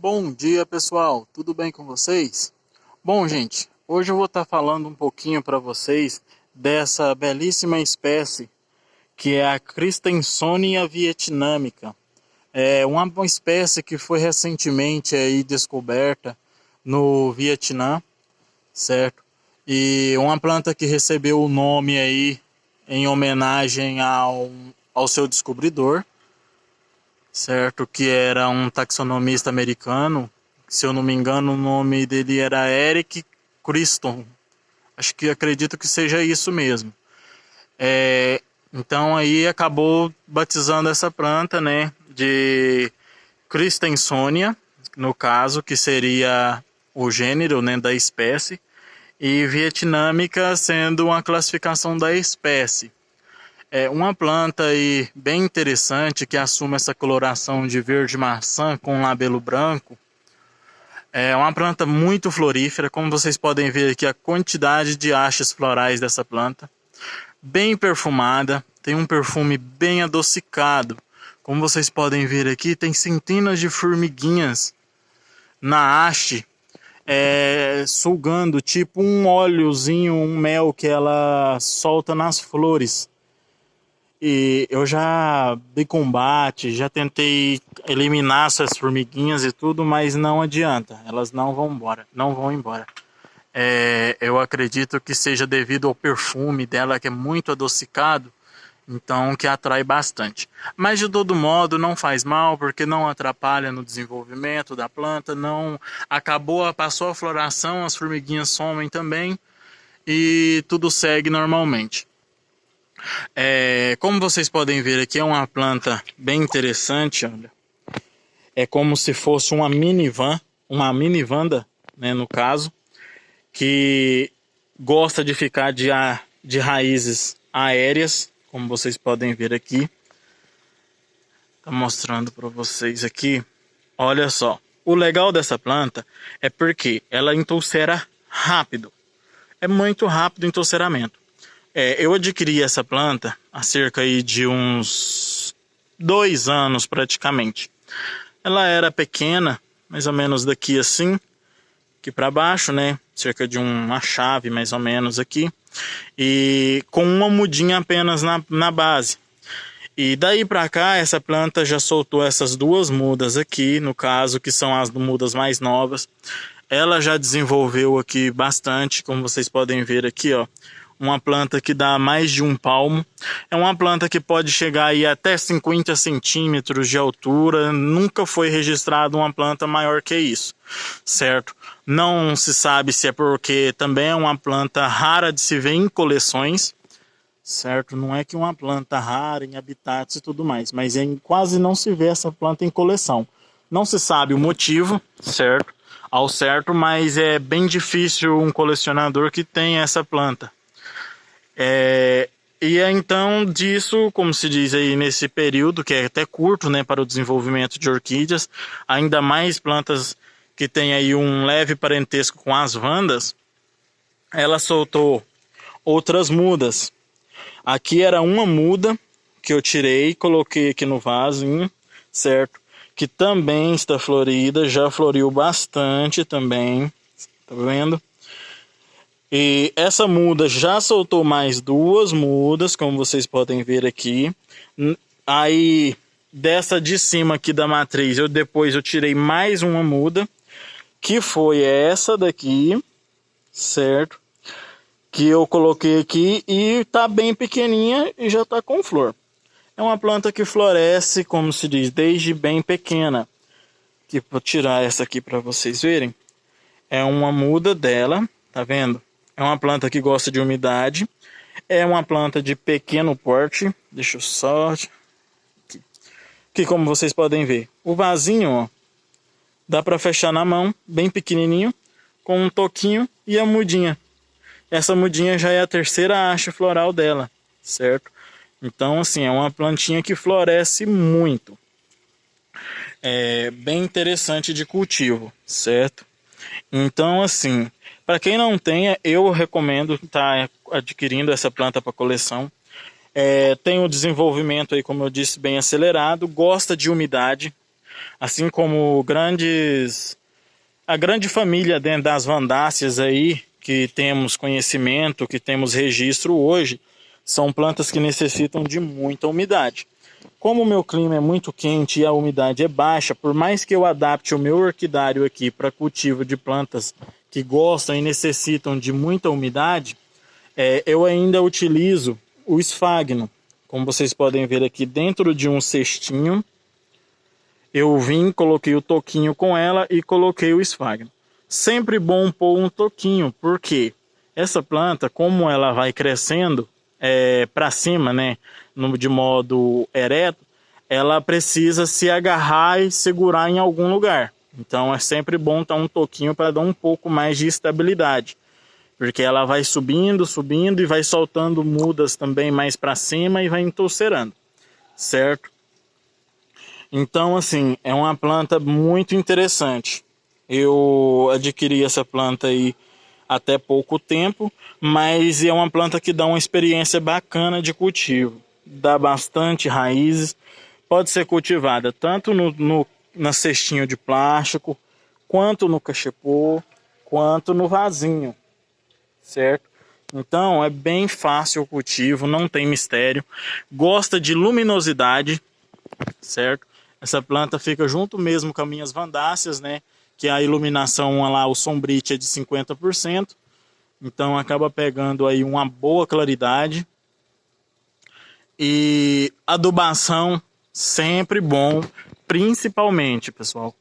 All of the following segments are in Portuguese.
Bom dia, pessoal, tudo bem com vocês? Bom, gente, hoje eu vou estar falando um pouquinho para vocês dessa belíssima espécie que é a Cristensonia vietnamica. É uma espécie que foi recentemente aí descoberta no Vietnã, certo? E uma planta que recebeu o nome aí em homenagem ao seu descobridor, certo? Que era um taxonomista americano. Se eu não me engano, o nome dele era Eric Criston. Acredito que seja isso mesmo. Então aí acabou batizando essa planta, né, de Cristensonia, no caso, que seria o gênero, né, da espécie, e vietnâmica sendo uma classificação da espécie. É uma planta aí bem interessante que assume essa coloração de verde maçã com labelo branco. É uma planta muito florífera, como vocês podem ver aqui a quantidade de hastes florais dessa planta. Bem perfumada, tem um perfume bem adocicado. Como vocês podem ver aqui, tem centenas de formiguinhas na haste, sugando tipo um óleozinho, um mel que ela solta nas flores. E eu já dei combate, já tentei eliminar essas formiguinhas e tudo, mas não adianta, elas não vão embora. Eu acredito que seja devido ao perfume dela, que é muito adocicado, então que atrai bastante. Mas de todo modo não faz mal, porque não atrapalha no desenvolvimento da planta, não passou a floração, as formiguinhas somem também e tudo segue normalmente. Como vocês podem ver aqui, é uma planta bem interessante, olha. É como se fosse uma minivanda, né, no caso, que gosta de ficar de raízes aéreas, como vocês podem ver aqui. Tá mostrando para vocês aqui. Olha só, o legal dessa planta é porque ela entulcera rápido. É muito rápido o entulceramento. Eu adquiri essa planta há cerca aí de uns 2 anos praticamente. Ela era pequena, mais ou menos daqui assim, aqui para baixo, né? Cerca de uma chave mais ou menos aqui. E com uma mudinha apenas na base. E daí para cá, essa planta já soltou essas 2 mudas aqui, no caso, que são as mudas mais novas. Ela já desenvolveu aqui bastante, como vocês podem ver aqui, ó. Uma planta que dá mais de 1 palmo. É uma planta que pode chegar aí até 50 centímetros de altura. Nunca foi registrada uma planta maior que isso, certo? Não se sabe se é porque também é uma planta rara de se ver em coleções, certo? Não é que uma planta rara em habitats e tudo mais, mas quase não se vê essa planta em coleção. Não se sabe o motivo, certo? Ao certo, mas é bem difícil um colecionador que tenha essa planta. Então disso, como se diz aí nesse período, que é até curto, né, para o desenvolvimento de orquídeas, ainda mais plantas que tem aí um leve parentesco com as vandas, ela soltou outras mudas. Aqui era uma muda que eu tirei e coloquei aqui no vasinho, certo? Que também está florida, já floriu bastante também, tá vendo? E essa muda já soltou mais 2 mudas, como vocês podem ver aqui. Aí, dessa de cima aqui da matriz, depois eu tirei mais uma muda, que foi essa daqui, certo? Que eu coloquei aqui e tá bem pequenininha e já tá com flor. É uma planta que floresce, como se diz, desde bem pequena. Que vou tirar essa aqui para vocês verem. É uma muda dela, tá vendo? É uma planta que gosta de umidade. É uma planta de pequeno porte. Deixa eu só... Aqui, como vocês podem ver. O vasinho, ó, dá para fechar na mão, bem pequenininho, com um toquinho e a mudinha. Essa mudinha já é a 3ª haste floral dela, certo? Então, assim, é uma plantinha que floresce muito. É bem interessante de cultivo, certo? Então, assim... Para quem não tenha, eu recomendo estar adquirindo essa planta para coleção. Tem um desenvolvimento aí, como eu disse, bem acelerado, gosta de umidade. assim como a grande família dentro das vandáceas aí, que temos conhecimento, que temos registro hoje, são plantas que necessitam de muita umidade. Como o meu clima é muito quente e a umidade é baixa, por mais que eu adapte o meu orquidário aqui para cultivo de plantas que gostam e necessitam de muita umidade, eu ainda utilizo o esfagno. Como vocês podem ver aqui, dentro de um cestinho, eu coloquei o toquinho com ela e coloquei o esfagno. Sempre bom pôr um toquinho, porque essa planta, como ela vai crescendo para cima, né, de modo ereto, ela precisa se agarrar e segurar em algum lugar. Então é sempre bom dar um toquinho para dar um pouco mais de estabilidade, porque ela vai subindo, subindo e vai soltando mudas também mais para cima e vai entulcerando, certo? Então, assim, é uma planta muito interessante. Eu adquiri essa planta aí até pouco tempo, mas é uma planta que dá uma experiência bacana de cultivo. Dá bastante raízes, pode ser cultivada tanto na cestinha de plástico, quanto no cachepô, quanto no vasinho, certo? Então é bem fácil o cultivo, não tem mistério. Gosta de luminosidade, certo? Essa planta fica junto mesmo com as minhas vandáceas, né? Que a iluminação lá, o sombrite é de 50%. Então acaba pegando aí uma boa claridade. E adubação sempre bom, principalmente, pessoal,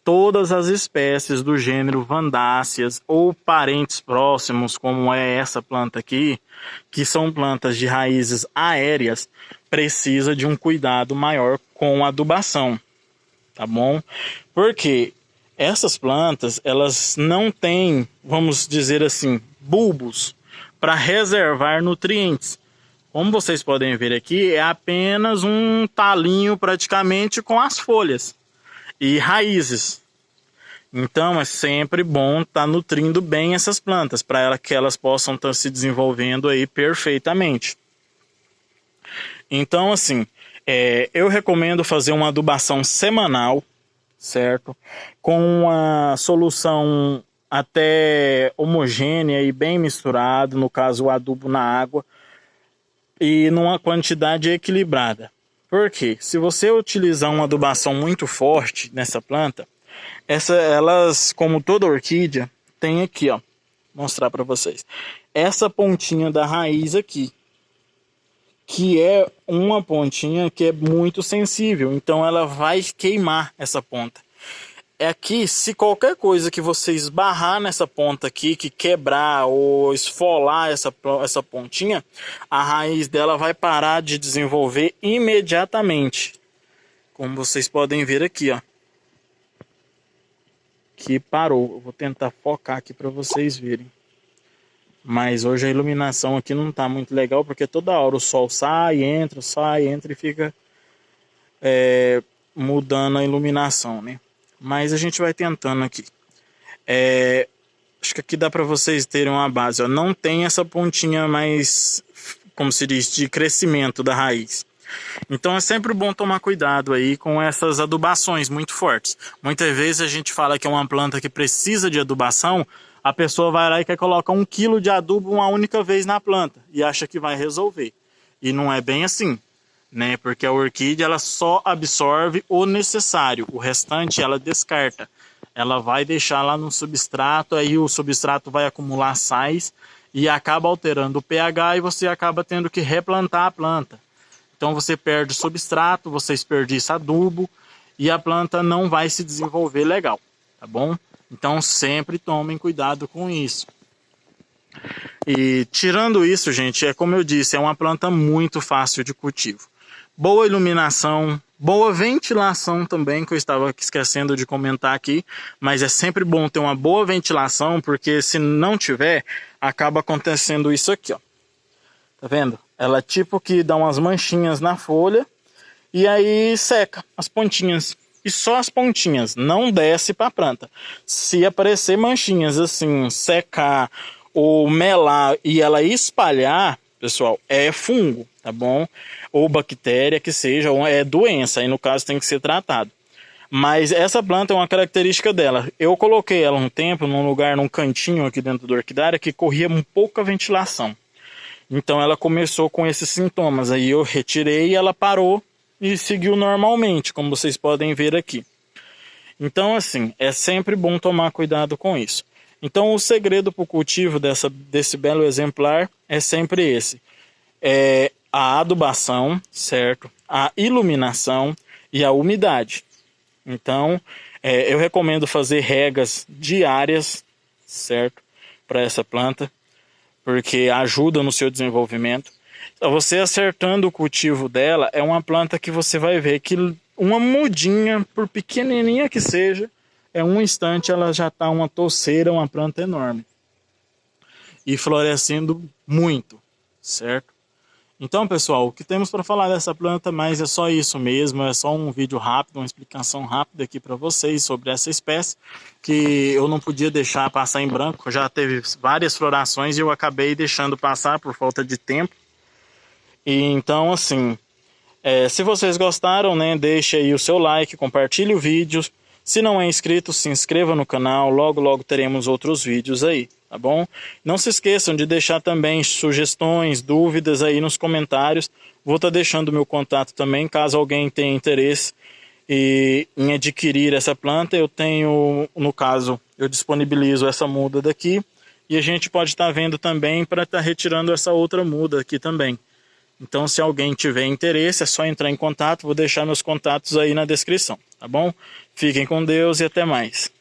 todas as espécies do gênero vandáceas ou parentes próximos, como é essa planta aqui, que são plantas de raízes aéreas, precisa de um cuidado maior com a adubação, tá bom? Porque essas plantas, elas não têm, vamos dizer assim, bulbos para reservar nutrientes. Como vocês podem ver aqui, é apenas um talinho praticamente com as folhas e raízes. Então é sempre bom estar nutrindo bem essas plantas para que elas possam estar se desenvolvendo aí perfeitamente. Então, assim, eu recomendo fazer uma adubação semanal, certo? Com uma solução até homogênea e bem misturado, no caso o adubo na água, e numa quantidade equilibrada. Por quê? Se você utilizar uma adubação muito forte nessa planta, elas, como toda orquídea, tem aqui, ó, mostrar para vocês, essa pontinha da raiz aqui, que é uma pontinha que é muito sensível, então ela vai queimar essa ponta. Aqui, se qualquer coisa que você esbarrar nessa ponta aqui, que quebrar ou esfolar essa pontinha, a raiz dela vai parar de desenvolver imediatamente. Como vocês podem ver aqui, ó, que parou. Eu vou tentar focar aqui para vocês verem. Mas hoje a iluminação aqui não está muito legal, porque toda hora o sol sai, entra e fica mudando a iluminação, né? Mas a gente vai tentando aqui. Acho que aqui dá para vocês terem uma base, ó. Não tem essa pontinha mais, como se diz, de crescimento da raiz. Então é sempre bom tomar cuidado aí com essas adubações muito fortes. Muitas vezes a gente fala que é uma planta que precisa de adubação, a pessoa vai lá e quer colocar 1 quilo de adubo uma única vez na planta e acha que vai resolver. E não é bem assim, né? Porque a orquídea ela só absorve o necessário, o restante ela descarta. Ela vai deixar lá no substrato, aí o substrato vai acumular sais e acaba alterando o pH e você acaba tendo que replantar a planta. Então você perde substrato, você desperdiça adubo e a planta não vai se desenvolver legal, tá bom? Então sempre tomem cuidado com isso. E tirando isso, gente, como eu disse, é uma planta muito fácil de cultivo. Boa iluminação, boa ventilação também, que eu estava esquecendo de comentar aqui, mas é sempre bom ter uma boa ventilação, porque se não tiver, acaba acontecendo isso aqui, ó. Tá vendo? Ela tipo que dá umas manchinhas na folha e aí seca as pontinhas. E só as pontinhas, não desce para a planta. Se aparecer manchinhas assim, secar ou melar e ela espalhar, pessoal, é fungo, tá bom? Ou bactéria que seja, ou é doença, aí no caso tem que ser tratado. Mas essa planta é uma característica dela. Eu coloquei ela um tempo num lugar, num cantinho aqui dentro do orquidária que corria um pouca ventilação. Então ela começou com esses sintomas. Aí eu retirei e ela parou e seguiu normalmente, como vocês podem ver aqui. Então assim, é sempre bom tomar cuidado com isso. Então o segredo para o cultivo desse belo exemplar é sempre esse. É a adubação, certo? A iluminação e a umidade. Então, eu recomendo fazer regas diárias, certo? Para essa planta, porque ajuda no seu desenvolvimento. Então, você acertando o cultivo dela, é uma planta que você vai ver que uma mudinha, por pequenininha que seja, um instante ela já está uma touceira, uma planta enorme. E florescendo muito, certo? Então, pessoal, o que temos para falar dessa planta, mas é só isso mesmo, é só um vídeo rápido, uma explicação rápida aqui para vocês sobre essa espécie, que eu não podia deixar passar em branco, já teve várias florações e eu acabei deixando passar por falta de tempo. E então, assim, se vocês gostaram, né, deixe aí o seu like, compartilhe o vídeo. Se não é inscrito, se inscreva no canal, logo teremos outros vídeos aí, tá bom? Não se esqueçam de deixar também sugestões, dúvidas aí nos comentários. Vou estar deixando o meu contato também, caso alguém tenha interesse em adquirir essa planta. Eu tenho, no caso, eu disponibilizo essa muda daqui e a gente pode estar vendo também para estar retirando essa outra muda aqui também. Então, se alguém tiver interesse, é só entrar em contato. Vou deixar meus contatos aí na descrição, tá bom? Fiquem com Deus e até mais.